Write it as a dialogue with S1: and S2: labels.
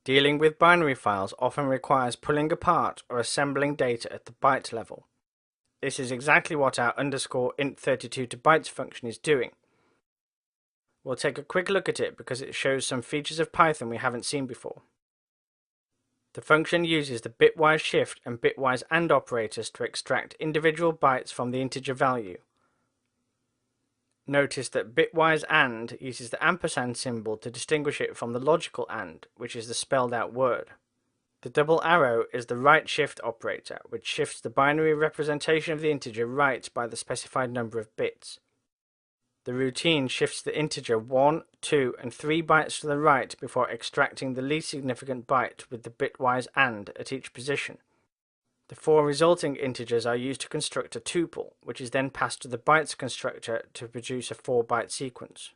S1: Dealing with binary files often requires pulling apart or assembling data at the byte level. This is exactly what our _int32 to bytes function is doing. We'll take a quick look at it because it shows some features of Python we haven't seen before. The function uses the bitwise shift and bitwise AND operators to extract individual bytes from the integer value. Notice that bitwise AND uses the ampersand symbol to distinguish it from the logical AND, which is the spelled out word. The double arrow is the right shift operator, which shifts the binary representation of the integer right by the specified number of bits. The routine shifts the integer 1, 2, and 3 bytes to the right before extracting the least significant byte with the bitwise AND at each position. The 4 resulting integers are used to construct a tuple, which is then passed to the bytes constructor to produce a 4-byte sequence.